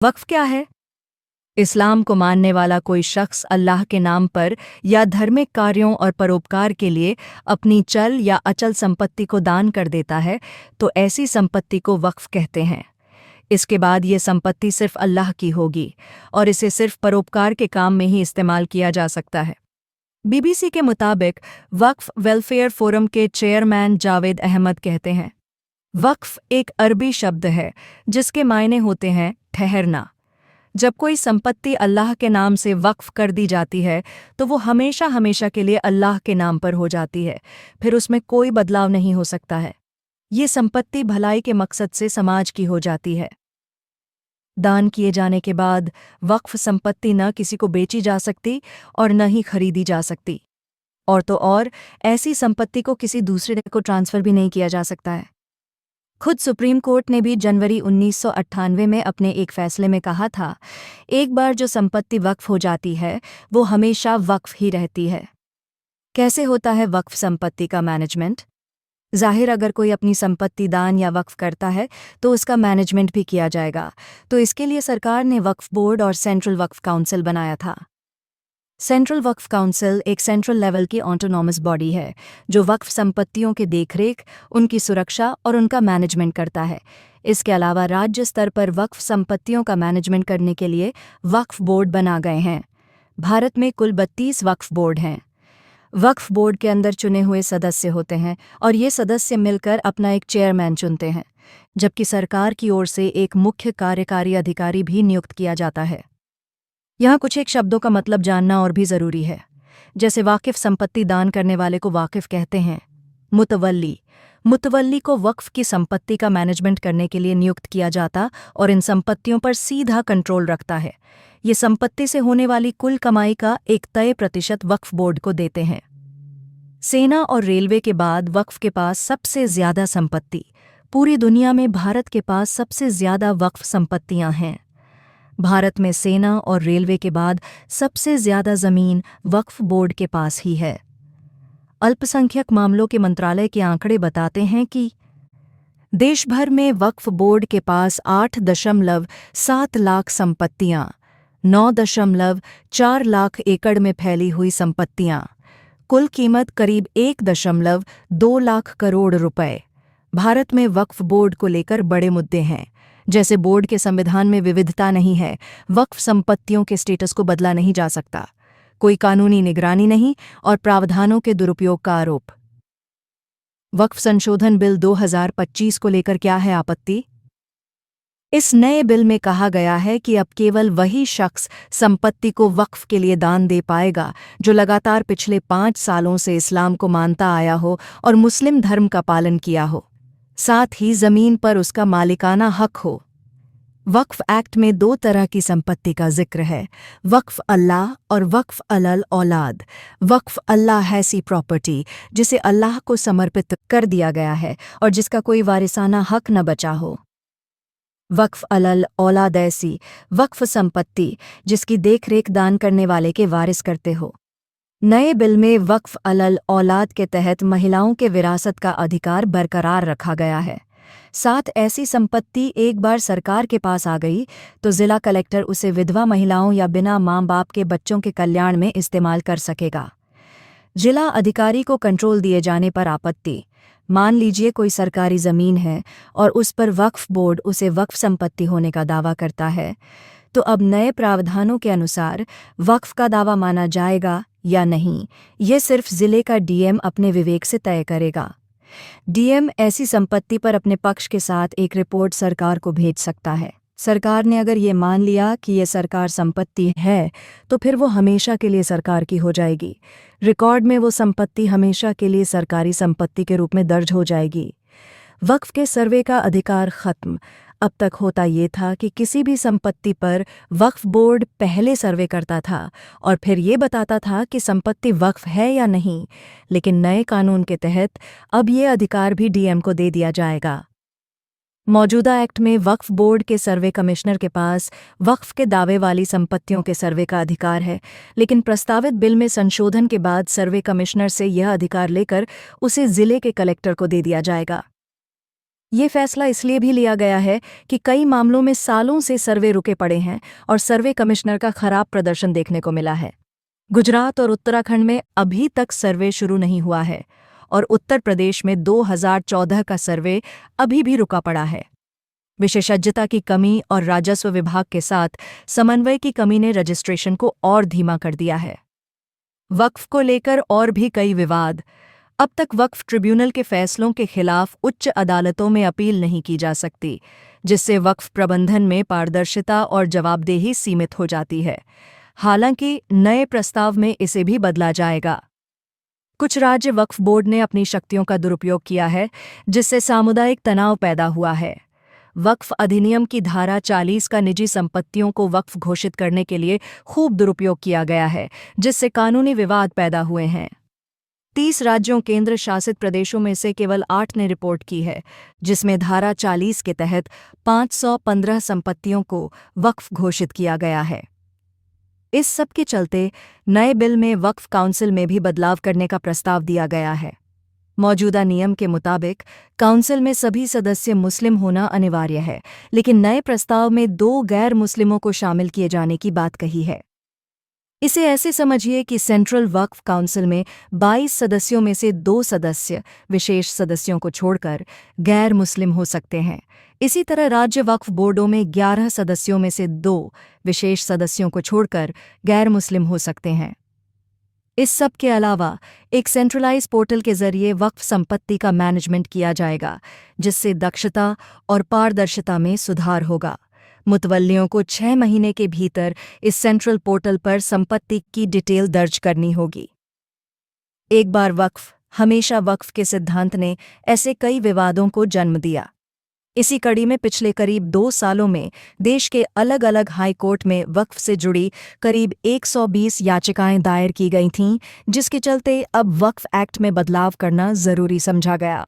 वक्फ क्या है? इस्लाम को मानने वाला कोई शख्स अल्लाह के नाम पर या धार्मिक कार्यों और परोपकार के लिए अपनी चल या अचल संपत्ति को दान कर देता है तो ऐसी संपत्ति को वक्फ कहते हैं। इसके बाद ये संपत्ति सिर्फ अल्लाह की होगी और इसे सिर्फ परोपकार के काम में ही इस्तेमाल किया जा सकता है। बीबीसी के मुताबिक वक्फ वेलफेयर फोरम के चेयरमैन जावेद अहमद कहते हैं, वक्फ एक अरबी शब्द है जिसके मायने होते हैं ठहरना। जब कोई संपत्ति अल्लाह के नाम से वक्फ कर दी जाती है तो वो हमेशा हमेशा के लिए अल्लाह के नाम पर हो जाती है, फिर उसमें कोई बदलाव नहीं हो सकता है। ये संपत्ति भलाई के मकसद से समाज की हो जाती है। दान किए जाने के बाद वक्फ संपत्ति न किसी को बेची जा सकती और न ही खरीदी जा सकती, और तो और ऐसी संपत्ति को किसी दूसरे को ट्रांसफ़र भी नहीं किया जा सकता है। खुद सुप्रीम कोर्ट ने भी जनवरी 1998 में अपने एक फैसले में कहा था, एक बार जो संपत्ति वक्फ हो जाती है वो हमेशा वक्फ ही रहती है। कैसे होता है वक्फ संपत्ति का मैनेजमेंट? जाहिर अगर कोई अपनी संपत्ति दान या वक्फ करता है तो उसका मैनेजमेंट भी किया जाएगा, तो इसके लिए सरकार ने वक्फ बोर्ड और सेंट्रल वक्फ काउंसिल बनाया था। सेंट्रल वक्फ काउंसिल एक सेंट्रल लेवल की ऑटोनॉमस बॉडी है जो वक्फ संपत्तियों के देखरेख, उनकी सुरक्षा और उनका मैनेजमेंट करता है। इसके अलावा राज्य स्तर पर वक्फ संपत्तियों का मैनेजमेंट करने के लिए वक्फ बोर्ड बना गए हैं। भारत में कुल 32 वक्फ बोर्ड हैं। वक्फ बोर्ड के अंदर चुने हुए सदस्य होते हैं और ये सदस्य मिलकर अपना एक चेयरमैन चुनते हैं, जबकि सरकार की ओर से एक मुख्य कार्यकारी अधिकारी भी नियुक्त किया जाता है। यहाँ कुछ एक शब्दों का मतलब जानना और भी ज़रूरी है। जैसे वाकिफ संपत्ति दान करने वाले को वाकिफ कहते हैं। मुतवल्ली को वक्फ की संपत्ति का मैनेजमेंट करने के लिए नियुक्त किया जाता और इन संपत्तियों पर सीधा कंट्रोल रखता है। ये संपत्ति से होने वाली कुल कमाई का एक तय प्रतिशत वक्फ बोर्ड को देते हैं। सेना और रेलवे के बाद वक्फ के पास सबसे ज़्यादा संपत्ति, पूरी दुनिया में भारत के पास सबसे ज़्यादा वक्फ संपत्तियां हैं। भारत में सेना और रेलवे के बाद सबसे ज़्यादा ज़मीन वक्फ बोर्ड के पास ही है। अल्पसंख्यक मामलों के मंत्रालय के आंकड़े बताते हैं कि देश भर में वक्फ बोर्ड के पास 8.7 लाख संपत्तियां, 9.4 लाख एकड़ में फैली हुई संपत्तियां, कुल कीमत करीब 1.2 लाख करोड़ रुपए। भारत में वक्फ बोर्ड को लेकर बड़े मुद्दे हैं, जैसे बोर्ड के संविधान में विविधता नहीं है, वक्फ संपत्तियों के स्टेटस को बदला नहीं जा सकता, कोई कानूनी निगरानी नहीं और प्रावधानों के दुरुपयोग का आरोप। वक्फ संशोधन बिल 2025 को लेकर क्या है आपत्ति? इस नए बिल में कहा गया है कि अब केवल वही शख्स संपत्ति को वक्फ के लिए दान दे पाएगा जो लगातार पिछले 5 सालों से इस्लाम को मानता आया हो और मुस्लिम धर्म का पालन किया हो, साथ ही ज़मीन पर उसका मालिकाना हक हो। वक्फ एक्ट में 2 तरह की संपत्ति का जिक्र है, वक्फ अल्लाह और वक्फ अलल औलाद। वक्फ अल्लाह ऐसी प्रॉपर्टी जिसे अल्लाह को समर्पित कर दिया गया है और जिसका कोई वारिसाना हक न बचा हो। वक्फ अलल औलाद ऐसी वक्फ संपत्ति जिसकी देखरेख दान करने वाले के वारिस करते हो। नए बिल में वक्फ अलल औलाद के तहत महिलाओं के विरासत का अधिकार बरकरार रखा गया है। साथ ऐसी संपत्ति एक बार सरकार के पास आ गई तो जिला कलेक्टर उसे विधवा महिलाओं या बिना माँ बाप के बच्चों के कल्याण में इस्तेमाल कर सकेगा। जिला अधिकारी को कंट्रोल दिए जाने पर आपत्ति। मान लीजिए कोई सरकारी ज़मीन है और उस पर वक्फ बोर्ड उसे वक्फ संपत्ति होने का दावा करता है, तो अब नए प्रावधानों के अनुसार वक्फ का दावा माना जाएगा या नहीं, ये सिर्फ ज़िले का डीएम अपने विवेक से तय करेगा। डीएम ऐसी संपत्ति पर अपने पक्ष के साथ एक रिपोर्ट सरकार को भेज सकता है। सरकार ने अगर ये मान लिया कि ये सरकार संपत्ति है तो फिर वो हमेशा के लिए सरकार की हो जाएगी। रिकॉर्ड में वो संपत्ति हमेशा के लिए सरकारी संपत्ति के रूप में दर्ज हो जाएगी। वक्फ के सर्वे का अधिकार खत्म। अब तक होता ये था कि किसी भी संपत्ति पर वक्फ बोर्ड पहले सर्वे करता था और फिर ये बताता था कि संपत्ति वक्फ है या नहीं, लेकिन नए कानून के तहत अब ये अधिकार भी डीएम को दे दिया जाएगा। मौजूदा एक्ट में वक्फ बोर्ड के सर्वे कमिश्नर के पास वक्फ के दावे वाली संपत्तियों के सर्वे का अधिकार है, लेकिन प्रस्तावित बिल में संशोधन के बाद सर्वे कमिश्नर से यह अधिकार लेकर उसे जिले के कलेक्टर को दे दिया जाएगा। ये फैसला इसलिए भी लिया गया है कि कई मामलों में सालों से सर्वे रुके पड़े हैं और सर्वे कमिश्नर का खराब प्रदर्शन देखने को मिला है। गुजरात और उत्तराखंड में अभी तक सर्वे शुरू नहीं हुआ है और उत्तर प्रदेश में 2014 का सर्वे अभी भी रुका पड़ा है। विशेषज्ञता की कमी और राजस्व विभाग के साथ समन्वय की कमी ने रजिस्ट्रेशन को और धीमा कर दिया है। वक्फ को लेकर और भी कई विवाद। अब तक वक्फ ट्रिब्यूनल के फैसलों के खिलाफ उच्च अदालतों में अपील नहीं की जा सकती, जिससे वक्फ प्रबंधन में पारदर्शिता और जवाबदेही सीमित हो जाती है। हालांकि नए प्रस्ताव में इसे भी बदला जाएगा। कुछ राज्य वक्फ बोर्ड ने अपनी शक्तियों का दुरुपयोग किया है, जिससे सामुदायिक तनाव पैदा हुआ है। वक्फ अधिनियम की धारा 40 का निजी संपत्तियों को वक्फ घोषित करने के लिए खूब दुरुपयोग किया गया है, जिससे कानूनी विवाद पैदा हुए हैं। 30 राज्यों केंद्र शासित प्रदेशों में से केवल 8 ने रिपोर्ट की है, जिसमें धारा 40 के तहत 515 संपत्तियों को वक्फ घोषित किया गया है। इस सब के चलते नए बिल में वक्फ काउंसिल में भी बदलाव करने का प्रस्ताव दिया गया है। मौजूदा नियम के मुताबिक काउंसिल में सभी सदस्य मुस्लिम होना अनिवार्य है, लेकिन नए प्रस्ताव में 2 गैर मुस्लिमों को शामिल किए जाने की बात कही है। इसे ऐसे समझिए कि सेंट्रल वक्फ काउंसिल में 22 सदस्यों में से 2 सदस्य विशेष सदस्यों को छोड़कर गैर मुस्लिम हो सकते हैं। इसी तरह राज्य वक्फ बोर्डों में 11 सदस्यों में से 2 विशेष सदस्यों को छोड़कर गैर मुस्लिम हो सकते हैं। इस सब के अलावा एक सेंट्रलाइज पोर्टल के जरिए वक्फ संपत्ति का मैनेजमेंट किया जाएगा, जिससे दक्षता और पारदर्शिता में सुधार होगा। मुतवल्लियों को 6 महीने के भीतर इस सेंट्रल पोर्टल पर संपत्ति की डिटेल दर्ज करनी होगी। एक बार वक्फ हमेशा वक्फ के सिद्धांत ने ऐसे कई विवादों को जन्म दिया। इसी कड़ी में पिछले करीब 2 सालों में देश के अलग अलग हाई कोर्ट में वक्फ से जुड़ी करीब 120 याचिकाएं दायर की गई थीं, जिसके चलते अब वक्फ एक्ट में बदलाव करना जरूरी समझा गया।